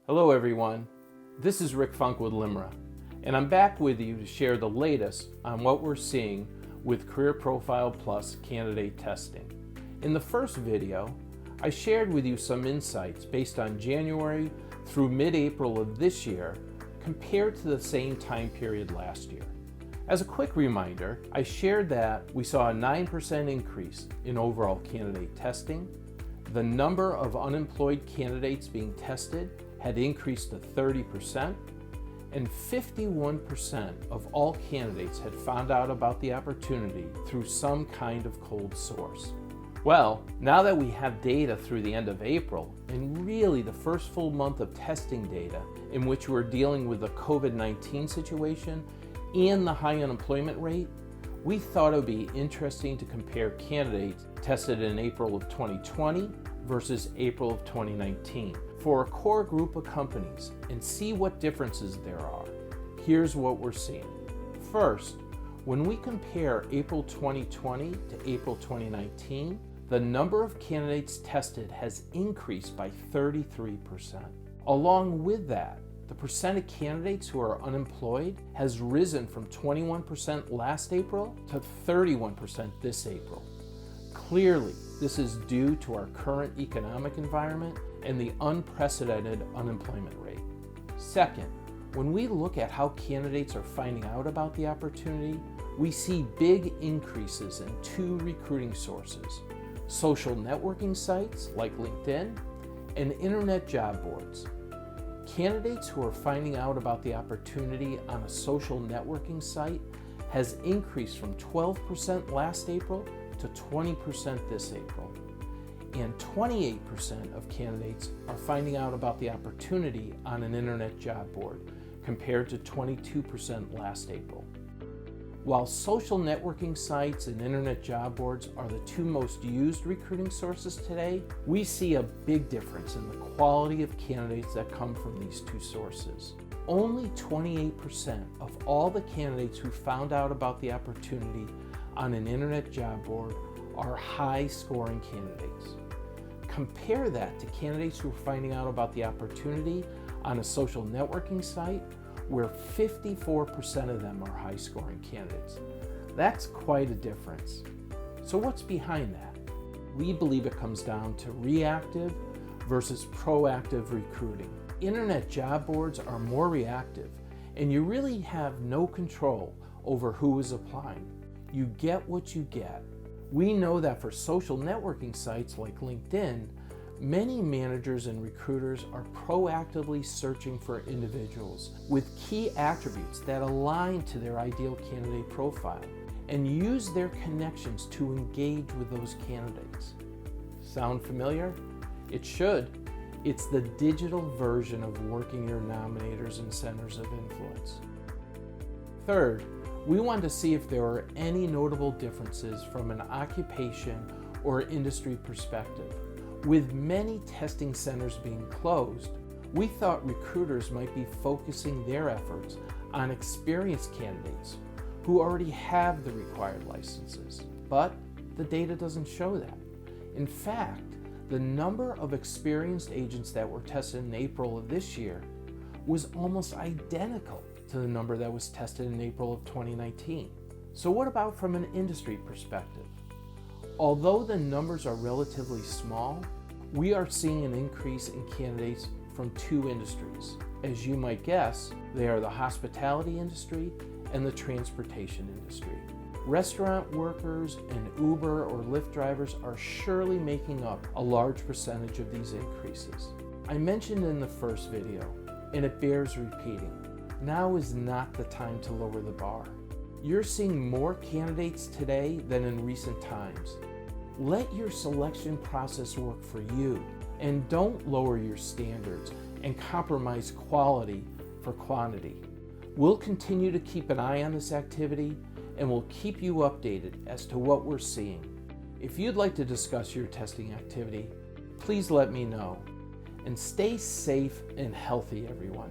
Hello everyone, this is Rick Funk with Limra, and I'm back with you to share the latest on what we're seeing with Career Profile Plus candidate testing. In the first video, I shared with you some insights based on January through mid-April of this year compared to the same time period last year. As a quick reminder, I shared that we saw a 9% increase in overall candidate testing. The number of unemployed candidates being tested had increased to 30%, and 51% of all candidates had found out about the opportunity through some kind of cold source. Well, now that we have data through the end of April, and really the first full month of testing data in which we're dealing with the COVID-19 situation and the high unemployment rate, we thought it would be interesting to compare candidates tested in April of 2020 versus April of 2019 for a core group of companies and see what differences there are. Here's what we're seeing. First, when we compare April 2020 to April 2019, the number of candidates tested has increased by 33%. Along with that, the percent of candidates who are unemployed has risen from 21% last April to 31% this April. Clearly, this is due to our current economic environment and the unprecedented unemployment rate. Second, when we look at how candidates are finding out about the opportunity, we see big increases in two recruiting sources: social networking sites like LinkedIn and internet job boards. Candidates who are finding out about the opportunity on a social networking site has increased from 12% last April to 20% this April. And 28% of candidates are finding out about the opportunity on an internet job board, compared to 22% last April. While social networking sites and internet job boards are the two most used recruiting sources today, we see a big difference in the quality of candidates that come from these two sources. Only 28% of all the candidates who found out about the opportunity on an internet job board are high-scoring candidates. Compare that to candidates who are finding out about the opportunity on a social networking site, where 54% of them are high-scoring candidates. That's quite a difference. So what's behind that? We believe it comes down to reactive versus proactive recruiting. Internet job boards are more reactive, and you really have no control over who is applying. You get what you get. We know that for social networking sites like LinkedIn, many managers and recruiters are proactively searching for individuals with key attributes that align to their ideal candidate profile and use their connections to engage with those candidates. Sound familiar? It should. It's the digital version of working your nominators and centers of influence. Third, we wanted to see if there were any notable differences from an occupation or industry perspective. With many testing centers being closed, we thought recruiters might be focusing their efforts on experienced candidates who already have the required licenses. But the data doesn't show that. In fact, the number of experienced agents that were tested in April of this year was almost identical to the number that was tested in April of 2019. So what about from an industry perspective? Although the numbers are relatively small, we are seeing an increase in candidates from two industries. As you might guess, they are the hospitality industry and the transportation industry. Restaurant workers and Uber or Lyft drivers are surely making up a large percentage of these increases. I mentioned in the first video, and it bears repeating, now is not the time to lower the bar. You're seeing more candidates today than in recent times. Let your selection process work for you, and don't lower your standards and compromise quality for quantity. We'll continue to keep an eye on this activity, and we'll keep you updated as to what we're seeing. If you'd like to discuss your testing activity, please let me know. And stay safe and healthy, everyone.